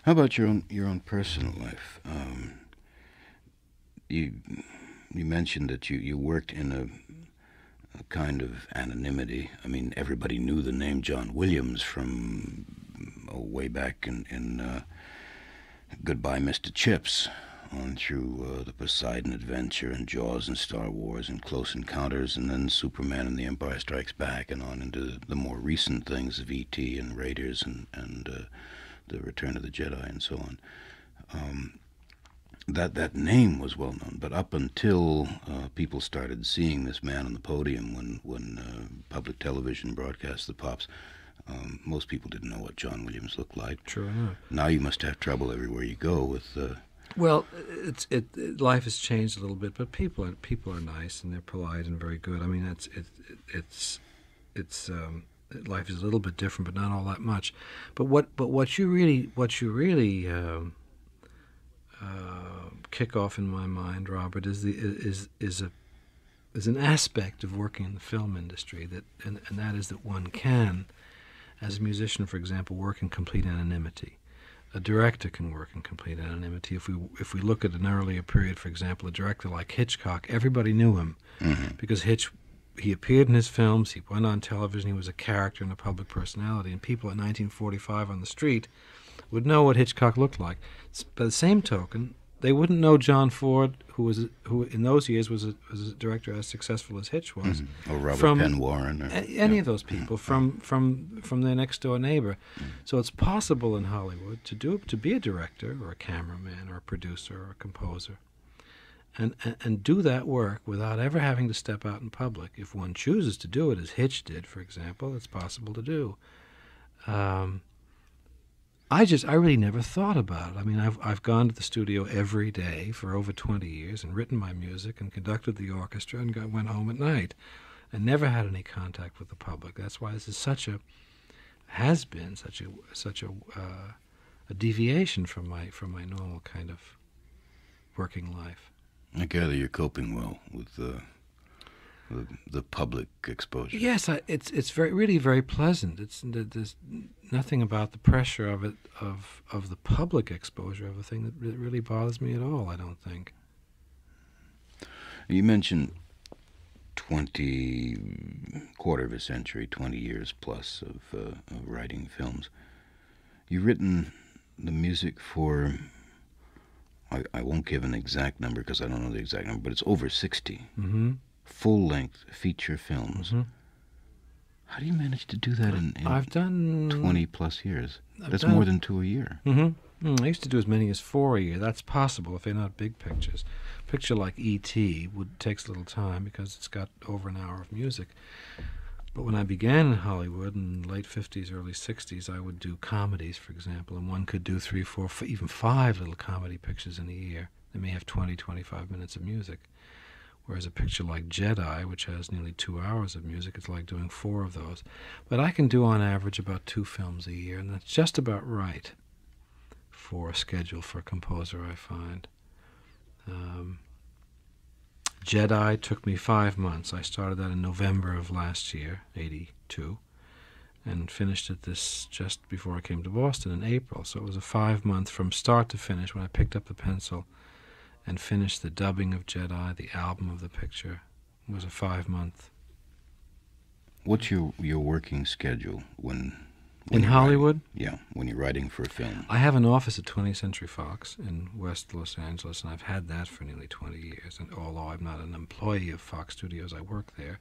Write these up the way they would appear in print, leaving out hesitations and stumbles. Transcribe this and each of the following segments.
How about your own personal life? You you mentioned that you worked in a kind of anonymity. I mean, everybody knew the name John Williams from way back in Goodbye, Mr. Chips, on through the Poseidon Adventure and Jaws and Star Wars and Close Encounters, and then Superman and The Empire Strikes Back, and on into the more recent things of E.T. and Raiders and The Return of the Jedi and so on. That name was well known, but up until people started seeing this man on the podium when public television broadcast the Pops, most people didn't know what John Williams looked like. True enough. Now you must have trouble everywhere you go with. Well, life has changed a little bit, but people are nice and they're polite and very good. I mean, life is a little bit different, but not all that much. But what you really kick off in my mind, Robert, is an aspect of working in the film industry and that is that one can, as a musician, for example, work in complete anonymity. A director can work in complete anonymity. If we look at an earlier period, for example, a director like Hitchcock, everybody knew him because he appeared in his films, he went on television, he was a character and a public personality, and people in 1945 on the street would know what Hitchcock looked like. By the same token, they wouldn't know John Ford, who in those years was a director as successful as Hitch was, or Robert Penn Warren, or any of those people from their next door neighbor. So it's possible in Hollywood to be a director or a cameraman or a producer or a composer, and do that work without ever having to step out in public. If one chooses to do it, as Hitch did, for example, it's possible to do. I really never thought about it. I mean, I've gone to the studio every day for over 20 years and written my music and conducted the orchestra and went home at night, and never had any contact with the public. That's why this is such a deviation from my normal kind of working life. I gather you're coping well with the public exposure. Yes, it's really very pleasant. There's nothing about the pressure of it of the public exposure of a thing that really bothers me at all, I don't think. You mentioned quarter of a century, 20 years plus of writing films. You've written the music for, I won't give an exact number because I don't know the exact number, but it's over 60 full-length feature films. How do you manage to do that in I've done 20 plus years? That's more than 2 a year. I used to do as many as 4 a year. That's possible if they're not big pictures. A picture like E.T. takes a little time because it's got over an hour of music. But when I began in Hollywood in the late 50s, early 60s, I would do comedies, for example, and one could do 3, 4, even 5 little comedy pictures in a year. They may have 20, 25 minutes of music. Whereas a picture like Jedi, which has nearly 2 hours of music, it's like doing 4 of those. But I can do on average about 2 films a year, and that's just about right for a schedule for a composer, I find. Jedi took me 5 months. I started that in November of last year, 82, and finished it just before I came to Boston in April. So it was a 5-month from start to finish when I picked up the pencil and finished the dubbing of Jedi, the album of the picture. It was a 5-month. What's your working schedule when in Hollywood? When you're writing for a film. I have an office at 20th Century Fox in West Los Angeles, and I've had that for nearly 20 years. And although I'm not an employee of Fox Studios, I work there.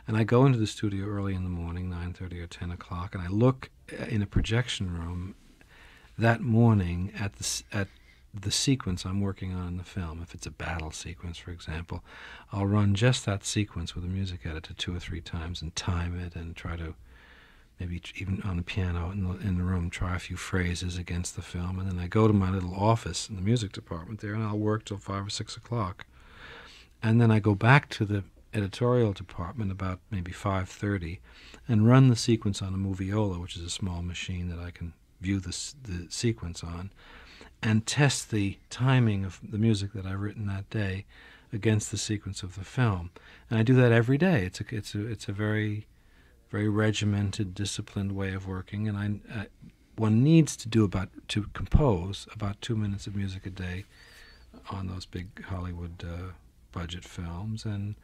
And I go into the studio early in the morning, 9:30 or 10 o'clock, and I look in a projection room that morning at the sequence I'm working on in the film. If it's a battle sequence, for example, I'll run just that sequence with a music editor 2 or 3 times and time it and try to, maybe even on the piano in the room, try a few phrases against the film. And then I go to my little office in the music department there, and I'll work till 5 or 6 o'clock. And then I go back to the editorial department about maybe 5:30 and run the sequence on a Moviola, which is a small machine that I can view the sequence on, and test the timing of the music that I've written that day against the sequence of the film. And I do that every day. It's a very, very regimented, disciplined way of working. And one needs to compose about 2 minutes of music a day on those big Hollywood budget films, and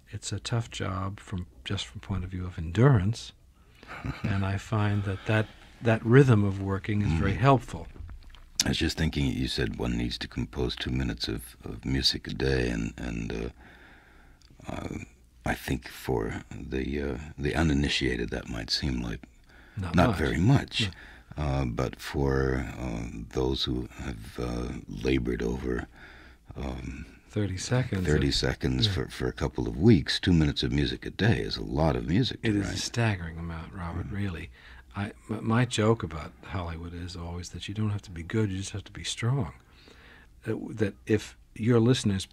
it's a tough job from point of view of endurance. And I find that rhythm of working is very helpful. I was just thinking, you said one needs to compose 2 minutes of music a day, and I think for the uninitiated that might seem like not very much. No. But for those who have labored over 30 seconds. 30 seconds for a couple of weeks, 2 minutes of music a day is a lot of music to write. It is a staggering amount, Robert, really. My joke about Hollywood is always that you don't have to be good, you just have to be strong. That if your listeners,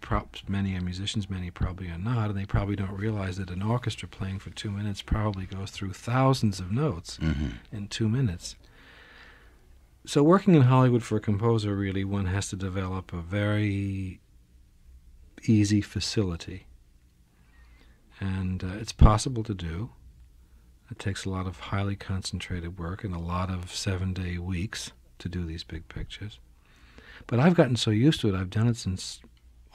many are musicians, many probably are not, and they probably don't realize that an orchestra playing for 2 minutes probably goes through thousands of notes in 2 minutes. So working in Hollywood for a composer, really, one has to develop a very easy facility. And it's possible to do. It takes a lot of highly concentrated work and a lot of 7-day weeks to do these big pictures. But I've gotten so used to it, I've done it since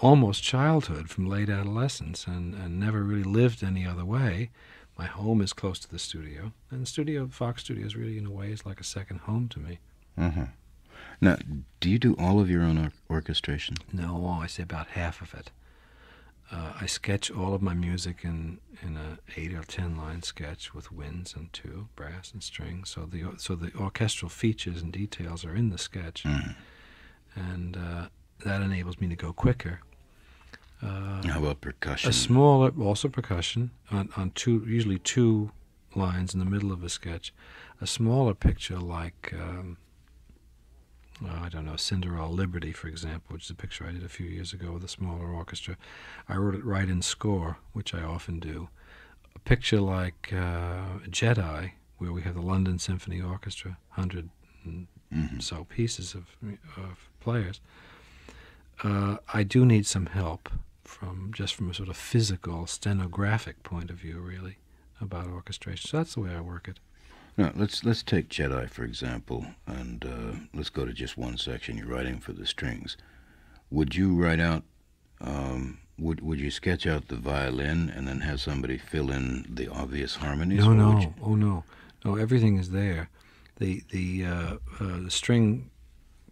almost childhood, from late adolescence, and never really lived any other way. My home is close to the studio, and the Fox Studio is really, in a way, is like a second home to me. Uh-huh. Now, do you do all of your own orchestration? No, I say about half of it. I sketch all of my music in a 8 or 10 line sketch with winds and 2 brass and strings. So the orchestral features and details are in the sketch, and that enables me to go quicker. How about percussion? A smaller, also percussion on usually 2 lines in the middle of a sketch. A smaller picture like I don't know, Cinderella Liberty, for example, which is a picture I did a few years ago with a smaller orchestra. I wrote it right in score, which I often do. A picture like Jedi, where we have the London Symphony Orchestra, 100 and so pieces of players. I do need some help from a sort of physical, stenographic point of view, really, about orchestration. So that's the way I work it. Now, let's take Jedi, for example, and let's go to just one section. You're writing for the strings. Would you write out, would you sketch out the violin and then have somebody fill in the obvious harmonies? No, everything is there. The string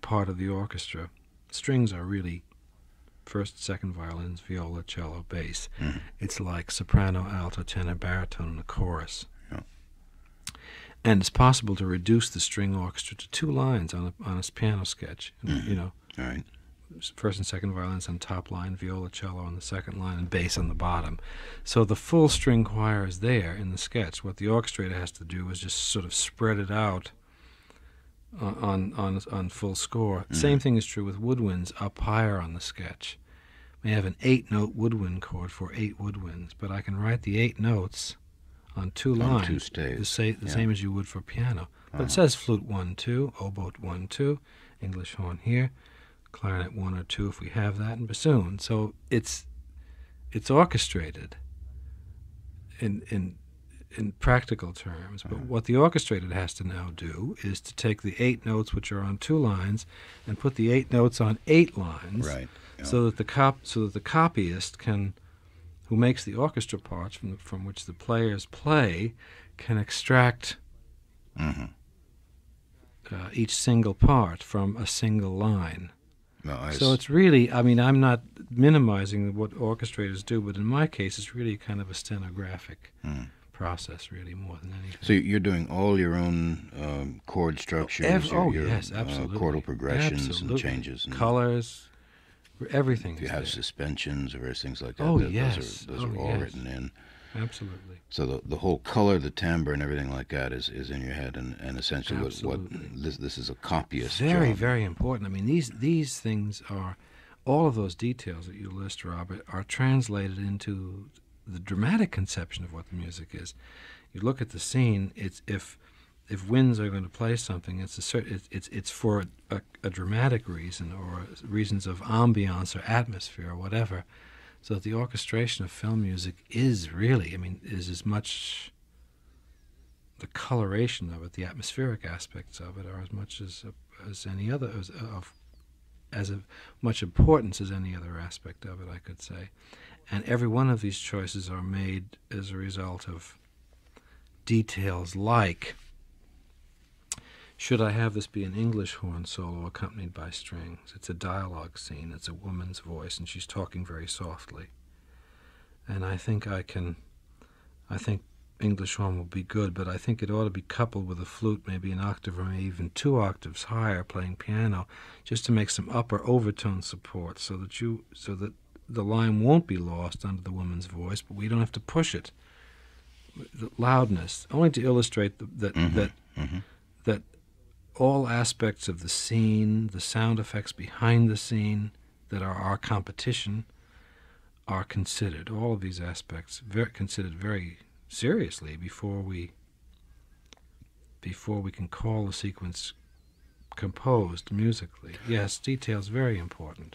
part of the orchestra, strings are really first, second violins, viola, cello, bass. It's like soprano, alto, tenor, baritone, and a chorus. And it's possible to reduce the string orchestra to 2 lines on a piano sketch. You know, all right. First and second violins on top line, viola, cello on the second line, and bass on the bottom. So the full string choir is there in the sketch. What the orchestrator has to do is just sort of spread it out on full score. Same thing is true with woodwinds up higher on the sketch. I may have an 8-note woodwind chord for 8 woodwinds, but I can write the 8 notes on 2 lines, 2 staves. the same as you would for piano. But it says flute 1, 2, oboe 1, 2, English horn here, clarinet 1 or 2 if we have that, and bassoon. So it's orchestrated in practical terms. But what the orchestrator has to now do is to take the 8 notes which are on 2 lines and put the 8 notes on 8 lines, right? So that the copyist can, who makes the orchestra parts from which the players play, can extract each single part from a single line. So it's really, I mean, I'm not minimizing what orchestrators do, but in my case, it's really kind of a stenographic process, really, more than anything. So you're doing all your own chord structures, your yes, absolutely. chordal progressions and changes. And colors. Everything. If you have suspensions or things like that, yes. those are all written in. Absolutely. So the whole color, the timbre, and everything like that is in your head, and essentially what this is a copyist very, job. Very important. I mean, these things are, all of those details that you list, Robert, are translated into the dramatic conception of what the music is. You look at the scene. It's if winds are going to play something, it's for a dramatic reason, or reasons of ambiance or atmosphere or whatever. So that the orchestration of film music is really, I mean, is as much coloration of it, the atmospheric aspects of it, are as much as any other, as much importance as any other aspect of it, I could say. And every one of these choices are made as a result of details like, should I have this be an English horn solo accompanied by strings? It's a dialogue scene, it's a woman's voice, and she's talking very softly. And I think English horn will be good, but I think it ought to be coupled with a flute, maybe an octave or maybe even 2 octaves higher, playing piano, just to make some upper overtone support, so that the line won't be lost under the woman's voice, but we don't have to push it. The loudness, only to illustrate that all aspects of the scene, the sound effects behind the scene that are our competition, are considered. All of these aspects considered very seriously before we can call the sequence composed musically. Yes, detail's very important.